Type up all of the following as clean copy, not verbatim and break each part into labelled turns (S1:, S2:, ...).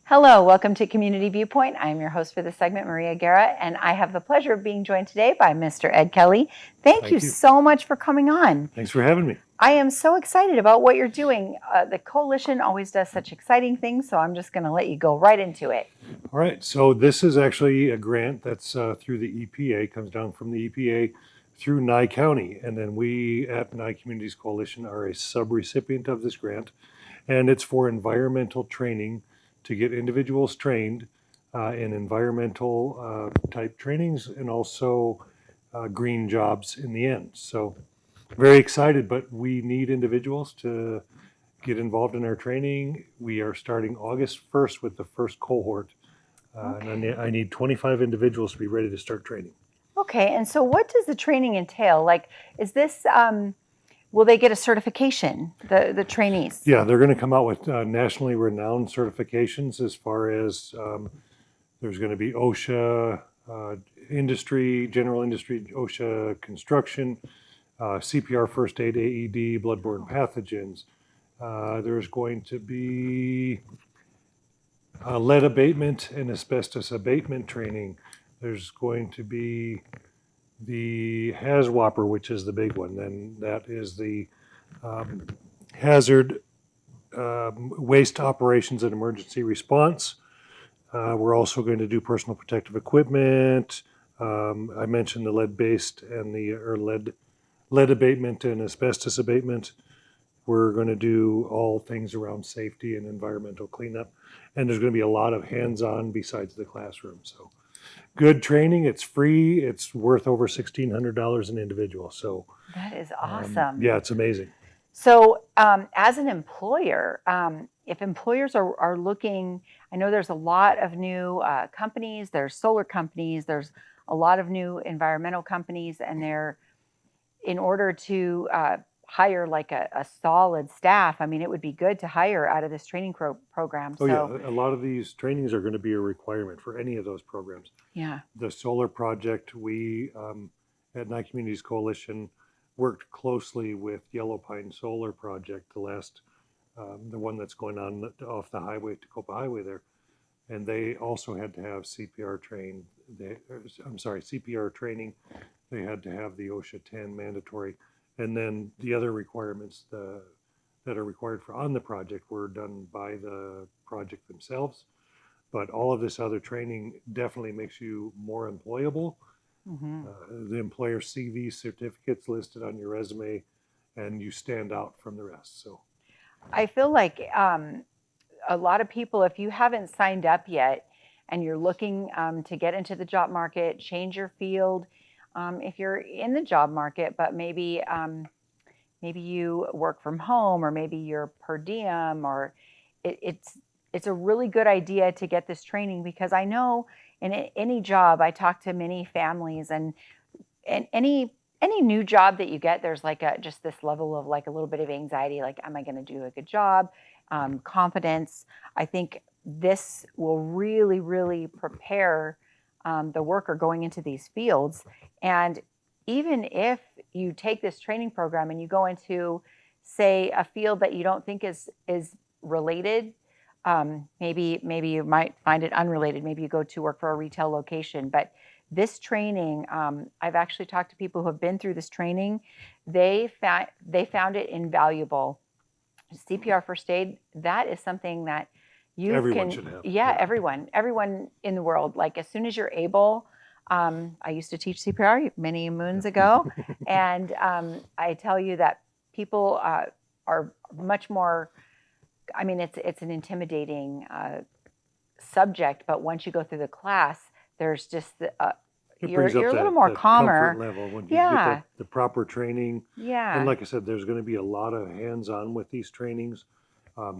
S1: Hello, welcome to Community Viewpoint. I am your host for this segment, Maria Guerra, and I have the pleasure of being joined today by Mr. Ed Kelly. Thank you so much for coming on.
S2: Thanks for having me.
S1: I am so excited about what you're doing. The coalition always does such exciting things, so I'm just going to let you go right into it.
S2: All right, so this is actually a grant that's through the EPA, comes down from the EPA through Nye County, and then we at Nye Communities Coalition are a subrecipient of this grant, and it's for environmental training to get individuals trained in environmental type trainings and also green jobs in the end. So very excited, but we need individuals to get involved in our training. We are starting August 1st with the first cohort. And I need 25 individuals to be ready to start training.
S1: Okay, and so what does the training entail? Like, is this, will they get a certification, the trainees?
S2: Yeah, they're going to come out with nationally renowned certifications as far as there's going to be OSHA industry, general industry, OSHA construction, CPR first aid, AED, bloodborne pathogens. There's going to be lead abatement and asbestos abatement training. There's going to be the HAZWOPER, which is the big one. Then that is the hazard waste operations and emergency response. We're also going to do personal protective equipment. I mentioned the lead-based and the lead abatement and asbestos abatement. We're going to do all things around safety and environmental cleanup. And there's going to be a lot of hands-on besides the classroom. So good training. It's free. It's worth over $1,600 an individual. So
S1: that is awesome.
S2: Yeah, it's amazing.
S1: So as an employer, if employers are looking, I know there's a lot of new companies, there's solar companies, there's a lot of new environmental companies, and they're, in order to hire like a solid staff, I mean, it would be good to hire out of this training program.
S2: Oh, yeah. A lot of these trainings are going to be a requirement for any of those programs.
S1: Yeah.
S2: The solar project, we at Nye Communities Coalition worked closely with Yellow Pine Solar Project, the one that's going on off the highway, Tacoma Highway there. And they also had to have CPR training. CPR training. They had to have the OSHA 10 mandatory. And then the other requirements that are required for on the project were done by the project themselves. But all of this other training definitely makes you more employable. Mm-hmm. The employer CV certificates listed on your resume, and you stand out from the rest. So
S1: I feel like a lot of people, if you haven't signed up yet and you're looking to get into the job market, change your field, if you're in the job market, but maybe you work from home, or maybe you're per diem, or it's a really good idea to get this training, because I know in any job, I talk to many families, and any new job that you get, there's like just this level of like a little bit of anxiety, like, am I going to do a good job? Confidence. I think this will really, really prepare the worker going into these fields. And even if you take this training program and you go into, say, a field that you don't think is related, maybe you might find it unrelated. Maybe you go to work for a retail location. But this training, I've actually talked to people who have been through this training. They found it invaluable. CPR first aid, that is something that
S2: everyone should have.
S1: Yeah, everyone in the world. Like, as soon as you're able. I used to teach CPR many moons ago, and I tell you that people are much more. I mean, it's an intimidating subject, but once you go through the class, there's just you're a little more calmer.
S2: Comfort level when you get the proper training.
S1: Yeah.
S2: And like I said, there's going to be a lot of hands-on with these trainings,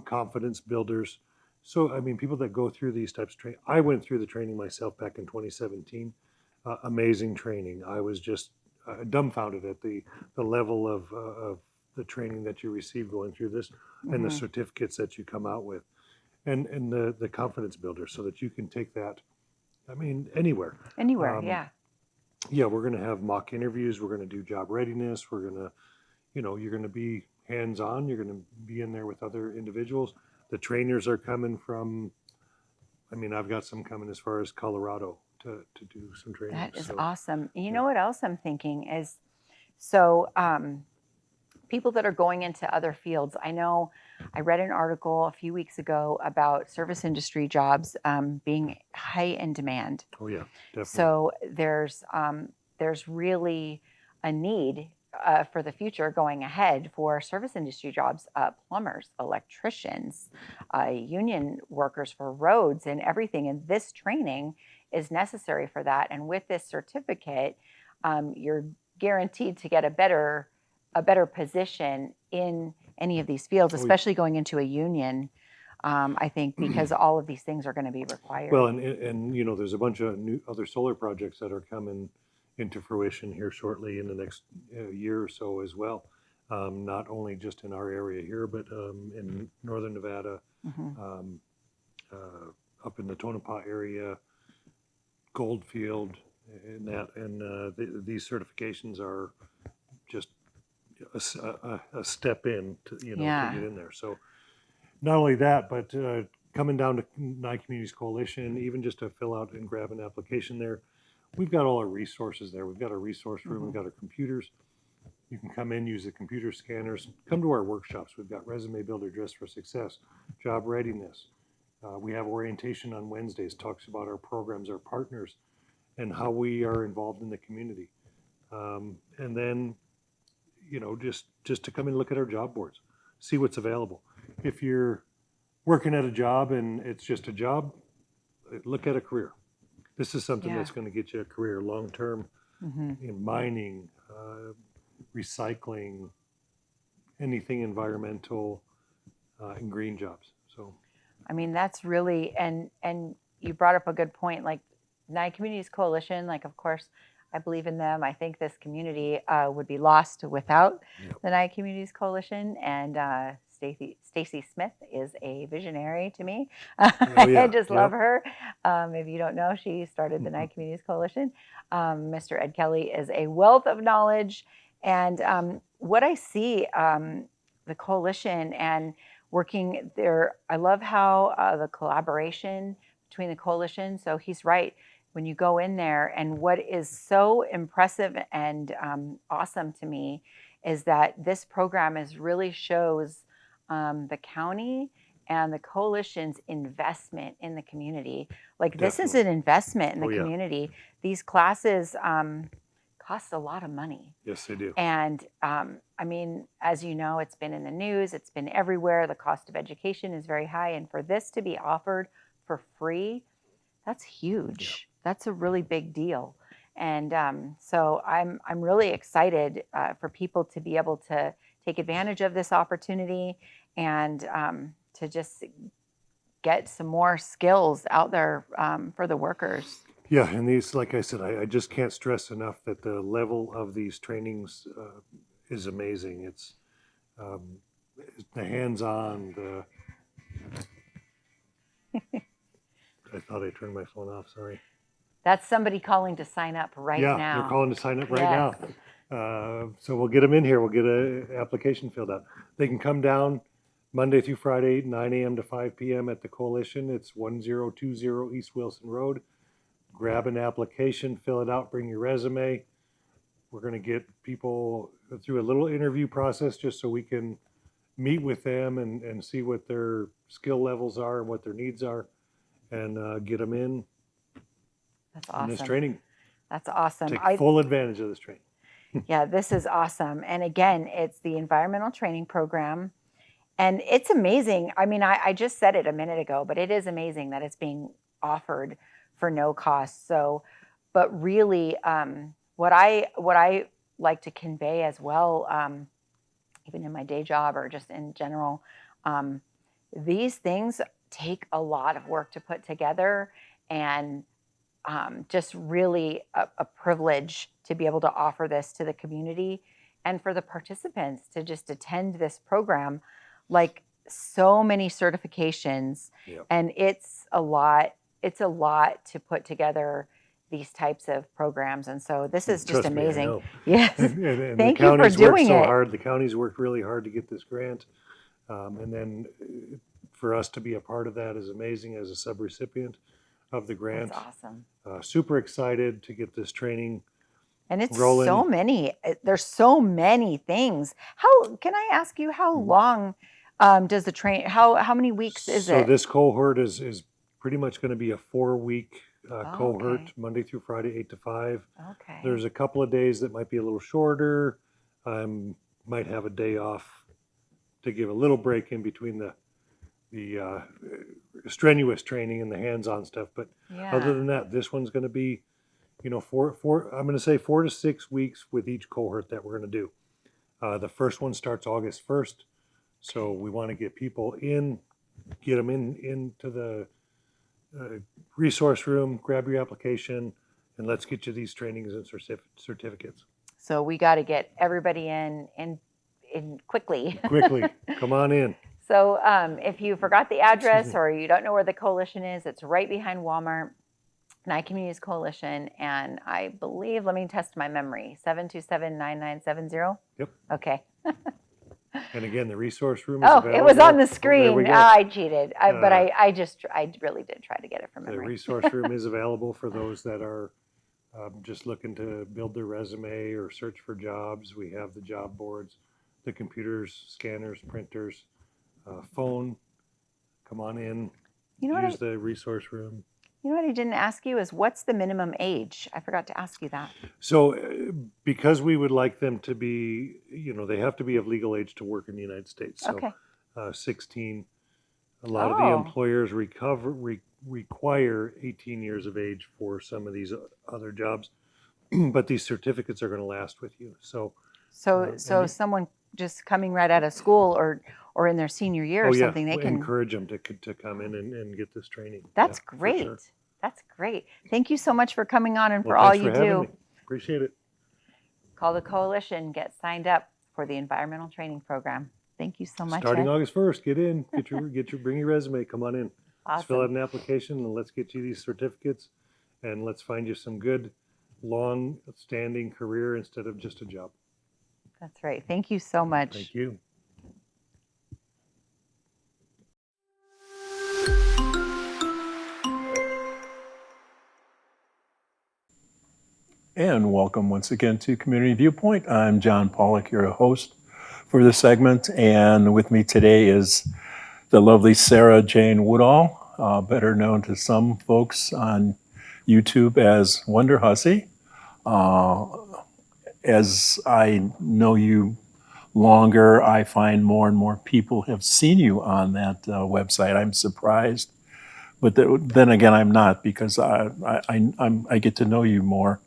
S2: confidence builders. So, I mean, people that go through these types of training, I went through the training myself back in 2017. Amazing training. I was just dumbfounded at the level of the training that you receive going through this, mm-hmm. and the certificates that you come out with, and the confidence builder, so that you can take that, I mean, anywhere.
S1: Yeah.
S2: Yeah, we're going to have mock interviews. We're going to do job readiness. We're going to, you're going to be hands-on. You're going to be in there with other individuals. The trainers are coming from I mean, I've got some coming as far as Colorado to do some training.
S1: That is
S2: So
S1: awesome. You
S2: yeah.
S1: know what else I'm thinking is, so people that are going into other fields. I know I read an article a few weeks ago about service industry jobs being high in demand.
S2: Oh yeah, definitely.
S1: So there's really a need for the future going ahead for service industry jobs, plumbers, electricians, union workers for roads and everything. And this training is necessary for that. And with this certificate, you're guaranteed to get a better position in any of these fields,
S2: Oh, yeah.
S1: especially going into a union. I think because all of these things are going to be required.
S2: Well, and you know, there's a bunch of new other solar projects that are coming into fruition here shortly in the next year or so as well. Not only just in our area here, but in northern Nevada,
S1: Mhm.
S2: Up in the Tonopah area, Goldfield, and that, and these certifications are just a step in to, you know,
S1: Yeah.
S2: to get in there. So not only that, but coming down to Nye Communities Coalition, even just to fill out and grab an application there, we've got all our resources there. We've got our resource room, we've got our computers. You can come in, use the computer scanners, come to our workshops. We've got Resume Builder, Dress for Success, Job Readiness. We have orientation on Wednesdays, talks about our programs, our partners, and how we are involved in the community. And then, you know, just to come and look at our job boards, see what's available. If you're working at a job and it's just a job, look at a career. This is something
S1: Yeah.
S2: that's going to get you a career long term in mining, recycling, anything environmental, and green jobs. So,
S1: I mean, that's really, and you brought up a good point. Like Nye Communities Coalition, like of course, I believe in them. I think this community would be lost without the Nye Communities Coalition. And Stacy Smith is a visionary to me. I just love her. If you don't know, she started the Nye Communities Coalition. Mr. Ed Kelly is a wealth of knowledge, and what I see, the coalition and working there, I love how the collaboration between the coalition. So he's right. When you go in there, and what is so impressive and awesome to me is that this program really shows the county and the coalition's investment in the community. Like this is an investment in the community. These classes cost a lot of money.
S2: Yes, they do.
S1: And I mean, as you know, it's been in the news, it's been everywhere. The cost of education is very high. And for this to be offered for free, that's huge. That's a really big deal. And so I'm really excited for people to be able to take advantage of this opportunity and to just get some more skills out there for the workers.
S2: Yeah, and these, like I said, I just can't stress enough that the level of these trainings is amazing. It's the hands-on, I thought I turned my phone off, sorry.
S1: That's somebody calling to sign up right now.
S2: Yeah, they're calling to sign up right now. So we'll get them in here. We'll get an application filled out. They can come down Monday through Friday, 9 a.m. to 5 p.m. at the Coalition. It's 1020 East Wilson Road. Grab an application, fill it out, bring your resume. We're going to get people through a little interview process just so we can meet with them and see what their skill levels are and what their needs are, and get them in.
S1: That's awesome.
S2: In this training.
S1: That's awesome.
S2: Take full advantage of this training.
S1: Yeah, this is awesome. And again, it's the environmental training program. And it's amazing. I mean, I just said it a minute ago, but it is amazing that it's being offered for no cost. So, but really, what I like to convey as well, even in my day job or just in general, these things take a lot of work to put together, and just really a privilege to be able to offer this to the community and for the participants to just attend this program. Like so many certifications, and it's a lot to put together these types of programs. And so this is just amazing. Yes.
S2: And
S1: thank you for doing it.
S2: Hard. The county's worked really hard to get this grant. And then for us to be a part of that is amazing as a subrecipient of the grant.
S1: That's awesome.
S2: Super excited to get this training
S1: And it's
S2: rolling.
S1: so many, there's so many things. How, can I ask you, how long does the how many weeks is it?
S2: So this cohort is pretty much going to be a 4-week cohort,
S1: okay.
S2: Monday through Friday, 8 to 5.
S1: Okay.
S2: There's a couple of days that might be a little shorter. Might have a day off to give a little break in between the strenuous training and the hands-on stuff. But
S1: Yeah.
S2: other than that, this one's going to be, I'm going to say 4 to 6 weeks with each cohort that we're going to do. The first one starts August 1st. So we want to get people in, get them into the resource room, grab your application, and let's get you these trainings and certificates.
S1: So we got to get everybody in quickly.
S2: Quickly, come on in.
S1: So if you forgot the address or you don't know where the coalition is, it's right behind Walmart, Nye Communities Coalition, and I believe, let me test my memory, 727-9970?
S2: Yep.
S1: Okay.
S2: And again, the resource room is
S1: Oh,
S2: available.
S1: it was on the
S2: There we
S1: screen.
S2: go.
S1: I cheated. But I really did try to get it from
S2: The
S1: memory.
S2: resource room is available for those that are just looking to build their resume or search for jobs. We have the job boards, the computers, scanners, printers, phone. Come on in,
S1: You know
S2: use the resource room.
S1: You know what I didn't ask you is, what's the minimum age? I forgot to ask you that.
S2: So because we would like them to be, they have to be of legal age to work in the United States. So
S1: Okay.
S2: 16. A lot of the employers require 18 years of age for some of these other jobs, but these certificates are going to last with you. So
S1: Someone just coming right out of school or in their senior year or something, they can
S2: encourage them to come in and get this training.
S1: That's great. Sure. That's great. Thank you so much for coming on and for all you do.
S2: Me. Appreciate it.
S1: Call the coalition, get signed up for the environmental training program. Thank you so much.
S2: Starting August 1st, get in, bring your resume, come on in.
S1: Awesome.
S2: Let's fill out an application and let's get you these certificates and let's find you some good, long-standing career instead of just a job.
S1: That's right. Thank you so much.
S2: Thank you.
S3: And welcome once again to Community Viewpoint. I'm John Pollock, your host for this segment. And with me today is the lovely Sarah Jane Goodhall, better known to some folks on YouTube as Wonderhussy. As I know you longer, I find more and more people have seen you on that website. I'm surprised. But then again, I'm not, because I get to know you more.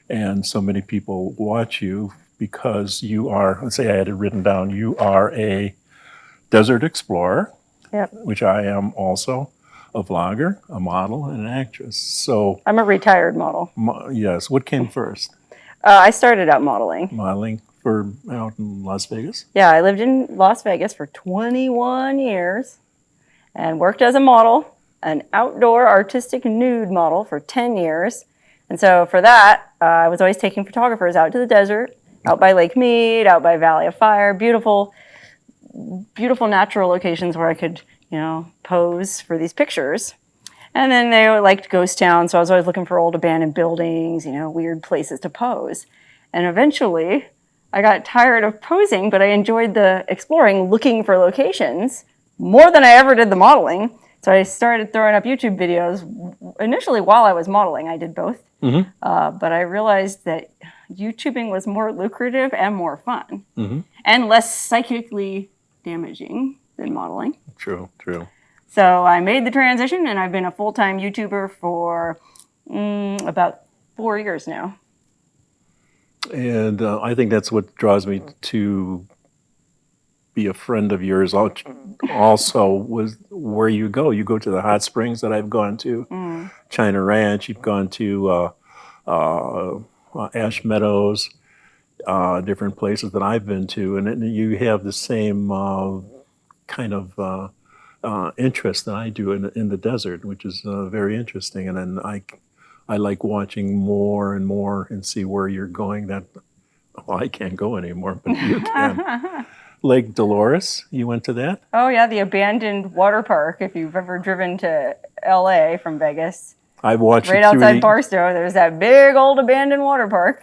S3: And so many people watch you because you are, let's say I had it written down, you are a desert explorer,
S4: yep,
S3: which I am also, a vlogger, a model, and an actress. So
S4: I'm a retired model.
S3: Yes. What came first?
S4: I started out modeling.
S3: Modeling for out in Las Vegas?
S4: Yeah, I lived in Las Vegas for 21 years and worked as a model, an outdoor artistic nude model for 10 years. And so for that, I was always taking photographers out to the desert, out by Lake Mead, out by Valley of Fire, beautiful, beautiful natural locations where I could, pose for these pictures. And then they liked ghost towns, so I was always looking for old abandoned buildings, weird places to pose. And eventually, I got tired of posing, but I enjoyed the exploring, looking for locations more than I ever did the modeling. So I started throwing up YouTube videos. Initially, while I was modeling, I did both.
S3: Mm-hmm.
S4: But I realized that YouTubing was more lucrative and more fun,
S3: mm-hmm,
S4: and less psychically damaging than modeling.
S3: True.
S4: So I made the transition, and I've been a full-time YouTuber for about 4 years now.
S3: And I think that's what draws me to be a friend of yours also was where you go. You go to the hot springs that I've gone to, China Ranch, you've gone to Ash Meadows, different places that I've been to, and you have the same kind of interest that I do in the desert, which is very interesting. And then I like watching more and more and see where you're going. I can't go anymore, but you can. Lake Dolores, you went to that?
S4: Oh yeah, the abandoned water park. If you've ever driven to LA from Vegas,
S3: I've watched
S4: right
S3: it through
S4: outside Barstow, there's that big old abandoned water park.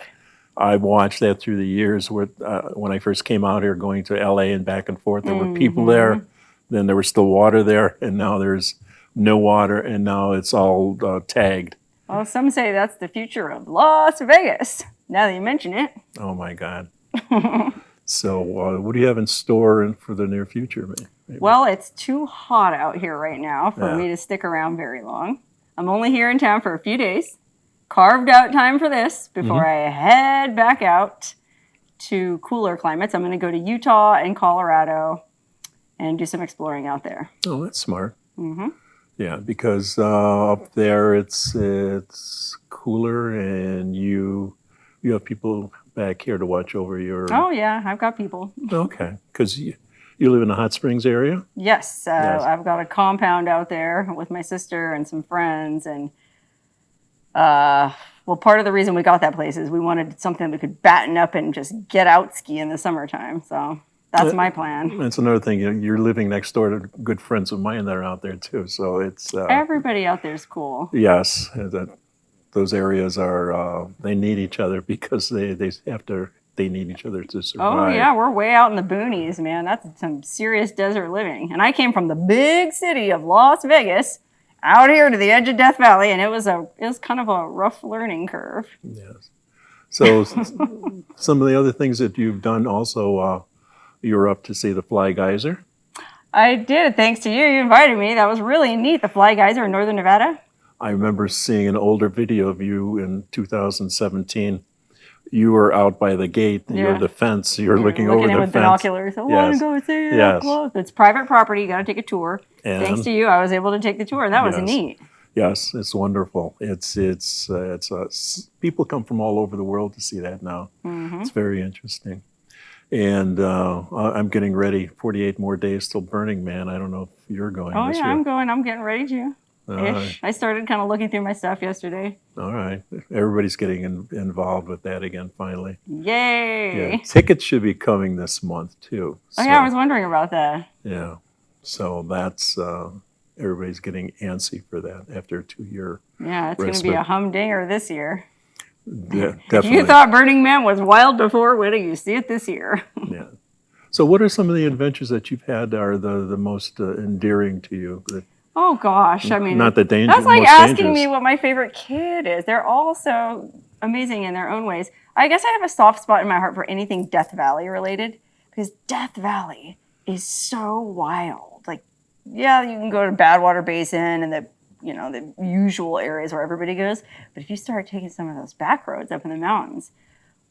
S3: I've watched that through the years. When I first came out here, going to LA and back and forth, there were people there. Then there was still water there, and now there's no water, and now it's all tagged.
S4: Well, some say that's the future of Las Vegas. Now that you mention it.
S3: Oh my God. So what do you have in store for the near future, man? Maybe?
S4: Well, it's too hot out here right now for
S3: Yeah.
S4: me to stick around very long. I'm only here in town for a few days. Carved out time for this before I head back out to cooler climates. I'm going to go to Utah and Colorado and do some exploring out there.
S3: Oh, that's smart. Yeah, because up there it's cooler, and you have people back here to watch over your.
S4: Oh yeah, I've got people.
S3: Okay, because you live in the Hot Springs area.
S4: Yes,
S3: Yes.
S4: I've got a compound out there with my sister and some friends, and well, part of the reason we got that place is we wanted something we could batten up and just get out ski in the summertime. So that's my plan.
S3: That's another thing. You're living next door to good friends of mine that are out there too. So it's
S4: Everybody out there is cool.
S3: yes, those areas are they need each other because they need each other to survive.
S4: Oh yeah, we're way out in the boonies, man. That's some serious desert living. And I came from the big city of Las Vegas out here to the edge of Death Valley, and it was kind of a rough learning curve.
S3: Yes. So some of the other things that you've done also, you were up to see the Fly Geyser.
S4: I did, thanks to you. You invited me. That was really neat. The Fly Geyser in northern Nevada.
S3: I remember seeing an older video of you in 2017. You were out by the gate,
S4: Yeah.
S3: the fence. You're looking over
S4: in
S3: the
S4: with
S3: fence.
S4: binoculars. I want to go see it
S3: Yes.
S4: up close. It's private property. You got to take a tour.
S3: And
S4: Thanks to you, I was able to take the tour, and that was
S3: Yes.
S4: neat.
S3: yes, it's wonderful. People come from all over the world to see that now. It's very interesting. And I'm getting ready. 48 more days till Burning Man. I don't know if you're going
S4: Oh
S3: this
S4: yeah,
S3: year.
S4: I'm going. I'm getting ready to.
S3: right.
S4: I started kind of looking through my stuff yesterday.
S3: All right. Everybody's getting involved with that again, finally.
S4: Yay!
S3: Yeah. Tickets should be coming this month, too.
S4: Oh yeah, I was wondering about that.
S3: Yeah. So that's, everybody's getting antsy for that after a 2-year.
S4: Yeah, it's going to be a
S3: Respect.
S4: humdinger this year.
S3: Yeah,
S4: If
S3: definitely.
S4: you thought Burning Man was wild before, wait till you see it this year.
S3: Yeah. So what are some of the adventures that you've had that are the most endearing to you?
S4: Oh gosh, I mean,
S3: Not the danger.
S4: that's like
S3: most
S4: asking
S3: dangerous.
S4: me what my favorite kid is. They're all so amazing in their own ways. I guess I have a soft spot in my heart for anything Death Valley related, because Death Valley is so wild. Like, yeah, you can go to Badwater Basin and the usual areas where everybody goes, but if you start taking some of those back roads up in the mountains,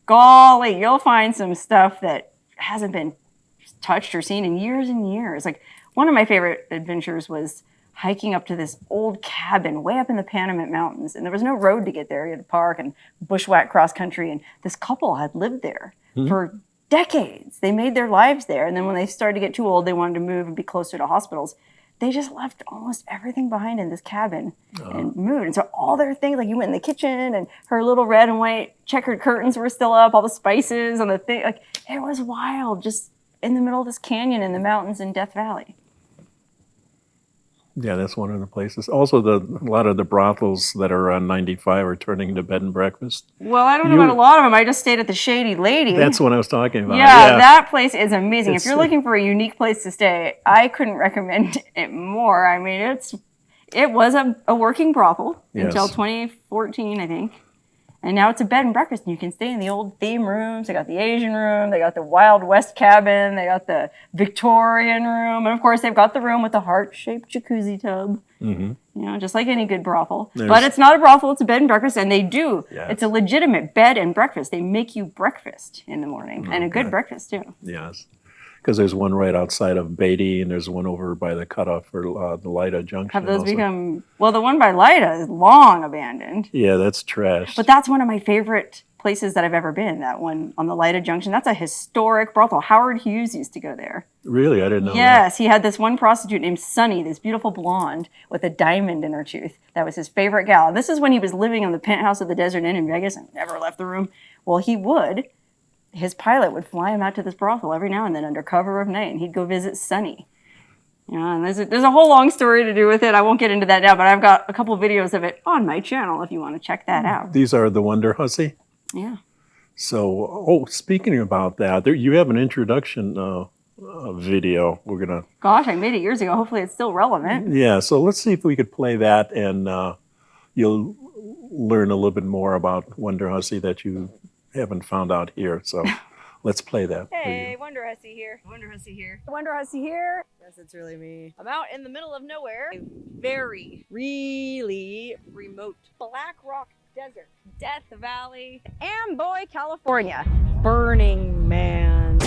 S4: golly, you'll find some stuff that hasn't been touched or seen in years and years. Like, one of my favorite adventures was hiking up to this old cabin way up in the Panamint Mountains, and there was no road to get there. You had to park and bushwhack cross country, and this couple had lived there for decades. They made their lives there, and then when they started to get too old, they wanted to move and be closer to hospitals. They just left almost everything behind in this cabin and moved. And so all their things, like you went in the kitchen and her little red and white checkered curtains were still up, all the spices on the thing, like it was wild, just in the middle of this canyon in the mountains in Death Valley.
S3: Yeah, that's one of the places. Also, a lot of the brothels that are on 95 are turning into bed and breakfast.
S4: Well, I don't know about a lot of them. I just stayed at the Shady Lady.
S3: That's what I was talking about.
S4: Yeah, that place is amazing.
S3: It's-
S4: If you're looking for a unique place to stay, I couldn't recommend it more. I mean, it was a working brothel until
S3: Yes.
S4: 2014, I think. And now it's a bed and breakfast, and you can stay in the old theme rooms. They got the Asian room, they got the Wild West cabin, they got the Victorian room, and of course they've got the room with the heart-shaped jacuzzi tub. You know, just like any good brothel. But it's not a brothel, it's a bed and breakfast, and they do.
S3: Yes.
S4: It's a legitimate bed and breakfast. They make you breakfast in the morning, and a good breakfast too.
S3: Yes. Because there's one right outside of Beatty, and there's one over by the cutoff for the Lida Junction.
S4: Have those
S3: also.
S4: become, well, the one by Lida is long abandoned.
S3: Yeah, that's trash.
S4: But that's one of my favorite places that I've ever been, that one on the Lida Junction. That's a historic brothel. Howard Hughes used to go there.
S3: Really? I didn't know that.
S4: Yes, he had this one prostitute named Sunny, this beautiful blonde with a diamond in her tooth. That was his favorite gal. And this is when he was living on the penthouse of the Desert Inn in Vegas and never left the room. Well, he would his pilot would fly him out to this brothel every now and then under cover of night, and he'd go visit Sonny. You know, and there's a whole long story to do with it. I won't get into that now, but I've got a couple videos of it on my channel if you want to check that out.
S3: These are the Wonderhussy.
S4: Yeah.
S3: So, speaking about that, you have an introduction video. We're gonna.
S4: Gosh, I made it years ago. Hopefully, it's still relevant.
S3: Yeah. So let's see if we could play that, and you'll learn a little bit more about Wonderhussy that you haven't found out here. So, let's play that.
S5: Hey, Wonderhussy here. Wonderhussy here. Wonderhussy here. Yes, it's really me. I'm out in the middle of nowhere. A very, really remote Black Rock Desert, Death Valley, Amboy, California. Burning Man.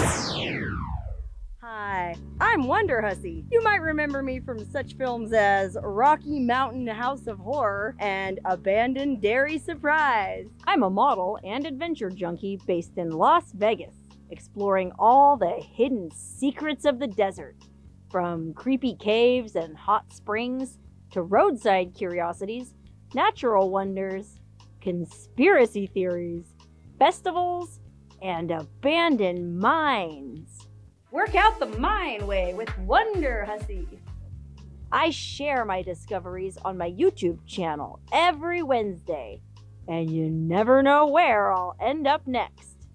S5: Hi, I'm Wonderhussy. You might remember me from such films as Rocky Mountain House of Horror and Abandoned Dairy Surprise. I'm a model and adventure junkie based in Las Vegas, exploring all the hidden secrets of the desert, from creepy caves and hot springs to roadside curiosities, natural wonders, conspiracy theories, festivals, and abandoned mines. Work out the mine way with Wonderhussy. I share my discoveries on my YouTube channel every Wednesday, and you never know where I'll end up next.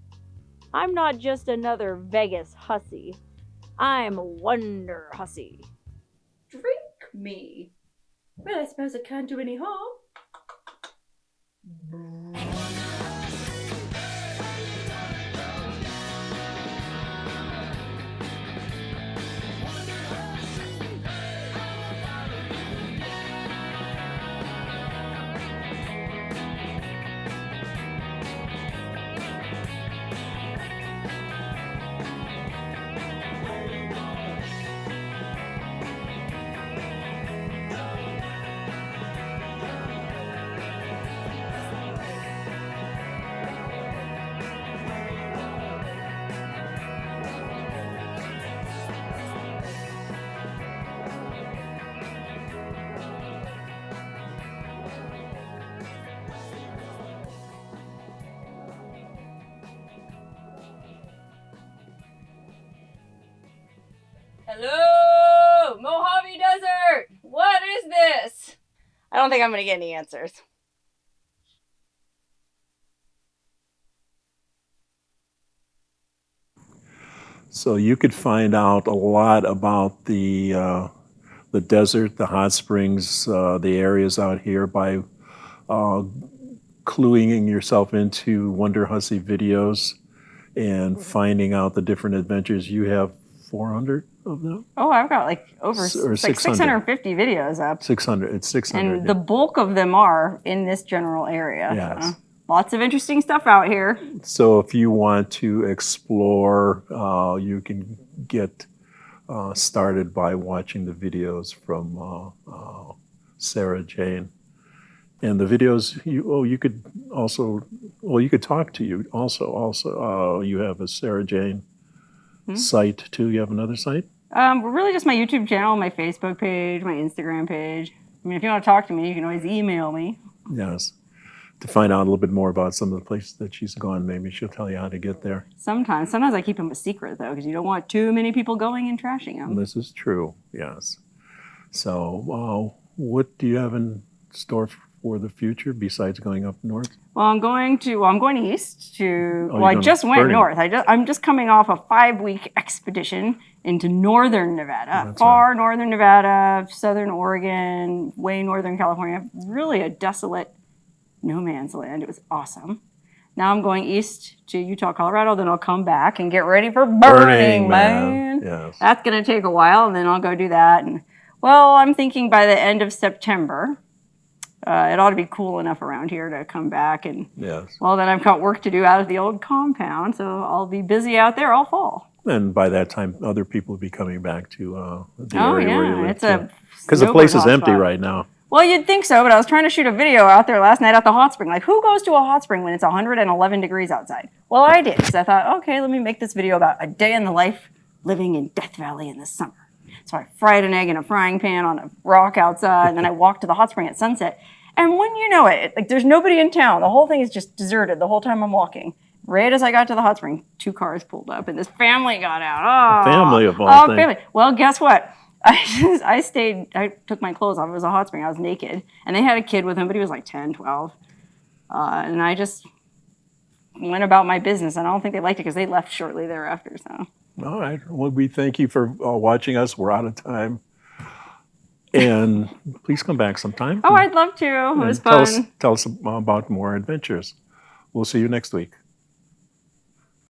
S5: I'm not just another Vegas hussy. I'm Wonderhussy. Drink me. Well, I suppose it can't do any harm. Hello, Mojave Desert. What is this? I don't think I'm going to get any answers.
S3: So you could find out a lot about the desert, the hot springs, the areas out here by cluing yourself into Wonderhussy videos and finding out the different adventures. You have 400 of them?
S4: Oh, I've got like over
S3: Or
S4: like 650 videos up.
S3: 600. It's 600.
S4: And the bulk of them are in this general area.
S3: Yes.
S4: Lots of interesting stuff out here.
S3: So if you want to explore, you can get started by watching the videos from Sarah Jane. And the videos, you could also, you could talk to you also. You have a Sarah Jane site too. You have another site?
S4: Really just my YouTube channel, my Facebook page, my Instagram page. I mean, if you want to talk to me, you can always email me.
S3: Yes. To find out a little bit more about some of the places that she's gone, maybe she'll tell you how to get there.
S4: Sometimes I keep them a secret though, because you don't want too many people going and trashing them.
S3: This is true, yes. So, what do you have in store for the future besides going up north?
S4: Well, I'm going east to.
S3: Oh,
S4: I just went
S3: Burning.
S4: north. I'm just coming off a 5-week expedition into northern Nevada, far northern Nevada, southern Oregon, way northern California. Really a desolate no man's land. It was awesome. Now I'm going east to Utah, Colorado. Then I'll come back and get ready for Burning Man.
S3: Yes.
S4: That's going to take a while, and then I'll go do that. And well, I'm thinking by the end of September. It ought to be cool enough around here to come back. And
S3: Yes.
S4: well, then I've got work to do out of the old compound, so I'll be busy out there all fall.
S3: And by that time, other people will be coming back to the area where you live.
S4: It's a
S3: because the place is
S4: snowbird
S3: empty
S4: hotspot.
S3: right now.
S4: Well, you'd think so, but I was trying to shoot a video out there last night at the hot spring. Like, who goes to a hot spring when it's 111 degrees outside? Well, I did. So I thought, okay, let me make this video about a day in the life living in Death Valley in the summer. So I fried an egg in a frying pan on a rock outside, and then I walked to the hot spring at sunset. And when you know it, like there's nobody in town. The whole thing is just deserted the whole time I'm walking. Right as I got to the hot spring, 2 cars pulled up, and this family got out. Oh,
S3: Family of all things.
S4: family. Well, guess what? I took my clothes off. It was a hot spring. I was naked. And they had a kid with him, but he was like 10, 12. And I just went about my business. And I don't think they liked it because they left shortly thereafter. So.
S3: All right. Well, we thank you for watching us. We're out of time. And please come back sometime.
S4: Oh, I'd love to. It was
S3: and
S4: fun.
S3: Tell us about more adventures. We'll see you next week.